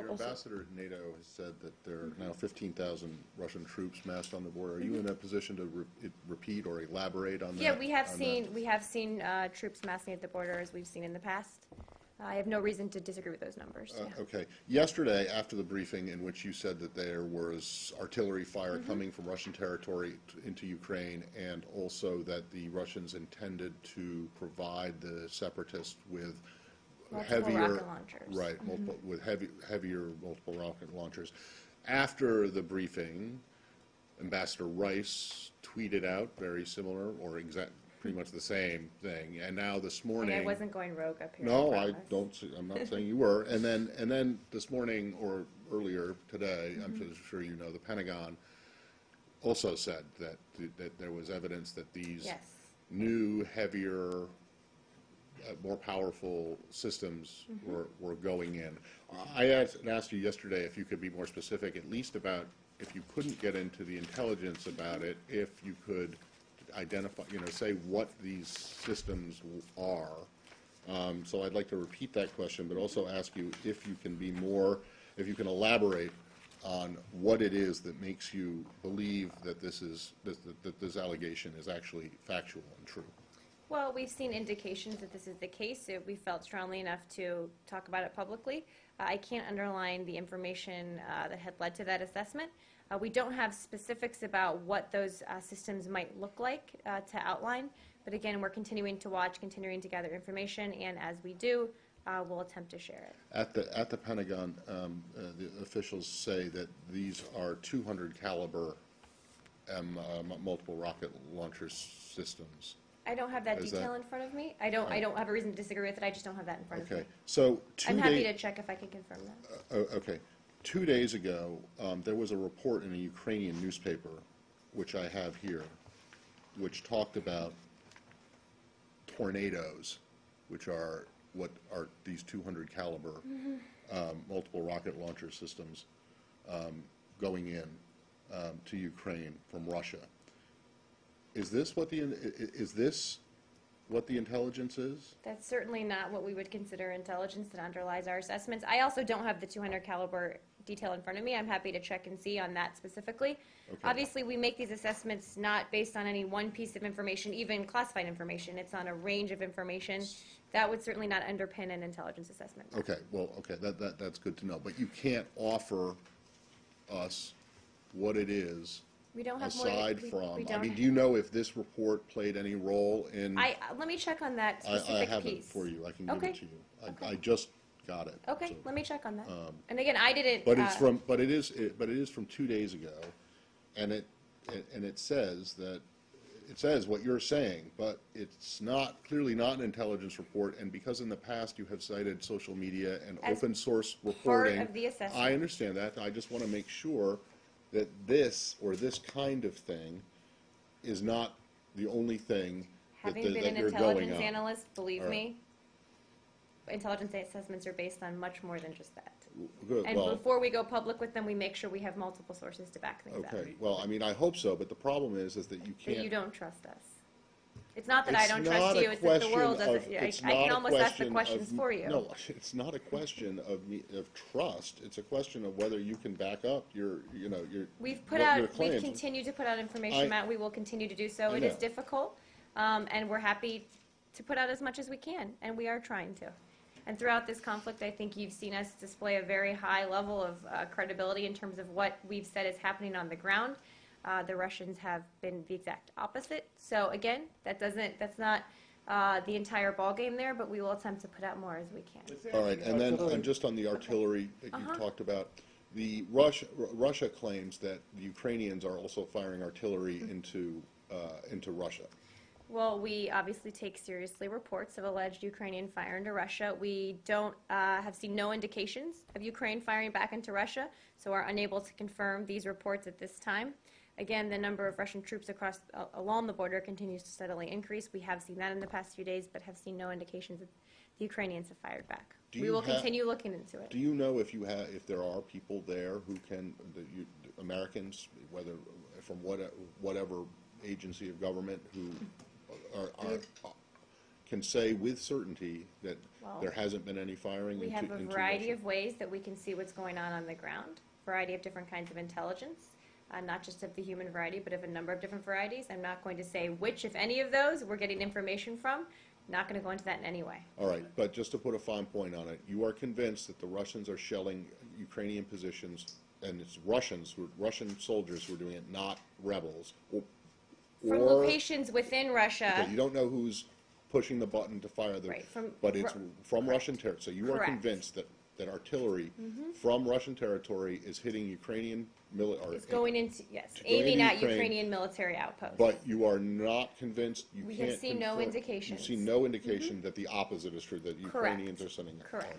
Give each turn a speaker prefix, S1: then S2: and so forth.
S1: Your ambassador at NATO has said that there are now 15,000 Russian troops massed on the border. Are you in a position to repeat or elaborate on that?
S2: Yeah, we have seen troops massing at the border as we've seen in the past. I have no reason to disagree with those numbers. Yeah.
S1: Okay. Yesterday, after the briefing in which you said that there was artillery fire coming from Russian territory into Ukraine, and also that the Russians intended to provide the separatists with
S2: Multiple rocket launchers.
S1: Right, with heavier multiple rocket launchers. After the briefing, Ambassador Rice tweeted out very similar or pretty much the same thing. And now this morning,
S2: I wasn't going rogue up here.
S1: no, I'm not saying you were. And then this morning or earlier today, I'm sure you know, the Pentagon also said that there was evidence that these new, heavier, more powerful systems were going in. I asked you yesterday if you could be more specific, at least about, if you couldn't get into the intelligence about it, if you could identify, say what these systems are. So I'd like to repeat that question, but also ask you if you can be more, if you can elaborate on what it is that makes you believe that this allegation is actually factual and true.
S2: Well, we've seen indications that this is the case. We felt strongly enough to talk about it publicly. I can't underline the information that had led to that assessment. We don't have specifics about what those systems might look like to outline, but again, we're continuing to watch, continuing to gather information, and as we do, we'll attempt to share it.
S1: At the Pentagon, the officials say that these are 200 caliber multiple rocket launcher systems.
S2: I don't have that detail in front of me. I don't have a reason to disagree with it. I just don't have that in front of me.
S1: Okay, so
S2: I'm happy to check if I can confirm that.
S1: Okay, 2 days ago, there was a report in a Ukrainian newspaper, which I have here, which talked about tornadoes, which are what are these 200 caliber multiple rocket launcher systems going in to Ukraine from Russia. Is this what the intelligence is?
S2: That's certainly not what we would consider intelligence that underlies our assessments. I also don't have the 200 caliber detail in front of me. I'm happy to check and see on that specifically.
S1: Okay.
S2: Obviously, we make these assessments not based on any one piece of information, even classified information. It's on a range of information. That would certainly not underpin an intelligence assessment.
S1: Okay, well, okay, that's good to know. But you can't offer us what it is.
S2: We don't have
S1: aside
S2: more,
S1: from, I mean, do you know if this report played any role in?
S2: Let me check on that specific piece.
S1: I have it for you. I can give it to you.
S2: Okay.
S1: I just got it.
S2: Okay,
S1: so,
S2: let me check on that. And again, I didn't.
S1: But it is from 2 days ago, and it says what you're saying, but it's clearly not an intelligence report. And because in the past you have cited social media and open source reporting,
S2: part of the assessment.
S1: I understand that. I just want to make sure that this kind of thing is not the only thing that you're going on.
S2: Having been an intelligence analyst, believe me, intelligence assessments are based on much more than just that.
S1: Good.
S2: And before we go public with them, we make sure we have multiple sources to back things up.
S1: Okay. Well, I mean, I hope so, but the problem is that you can't.
S2: That you don't trust us. It's not that I don't trust you, it's that the world doesn't. I can almost ask the questions for you.
S1: No, it's not a question of trust. It's a question of whether you can back up your
S2: We've
S1: claims.
S2: continued to put out information, Matt. We will continue to do so. It is difficult, and we're happy to put out as much as we can, and we are trying to. And throughout this conflict, I think you've seen us display a very high level of credibility in terms of what we've said is happening on the ground. The Russians have been the exact opposite. So again, that's not the entire ballgame there, but we will attempt to put out more as we can.
S1: All right, and then just on the artillery that you talked about, the Russia claims that the Ukrainians are also firing artillery into Russia.
S2: Well, we obviously take seriously reports of alleged Ukrainian fire into Russia. We don't have seen no indications of Ukraine firing back into Russia, so are unable to confirm these reports at this time. Again, the number of Russian troops along the border continues to steadily increase. We have seen that in the past few days, but have seen no indications that the Ukrainians have fired back. We will continue looking into it.
S1: Do you know if there are people there who can, Americans, whether from whatever agency of government, who can say with certainty that
S2: Well,
S1: there hasn't been any firing
S2: We
S1: into
S2: have a
S1: into
S2: variety
S1: Russia?
S2: of ways that we can see what's going on the ground, variety of different kinds of intelligence, not just of the human variety, but of a number of different varieties. I'm not going to say which, if any of those, we're getting information from. Not going to go into that in any way.
S1: All right, but just to put a fine point on it, you are convinced that the Russians are shelling Ukrainian positions, and it's Russian soldiers who are doing it, not rebels.
S2: From
S1: Or-
S2: locations within Russia.
S1: Okay, you don't know who's pushing the button to fire the,
S2: Right,
S1: but it's from
S2: correct.
S1: Russian territory. So you are
S2: Correct.
S1: convinced that artillery from Russian territory is hitting Ukrainian military.
S2: It's going into, yes,
S1: going
S2: aiming
S1: into
S2: at
S1: Ukraine,
S2: Ukrainian military outposts.
S1: But you are not convinced, you
S2: We
S1: can't
S2: have seen no
S1: confirm-
S2: indications.
S1: You've seen no indication that the opposite is true, that Ukrainians are sending it.
S2: Correct.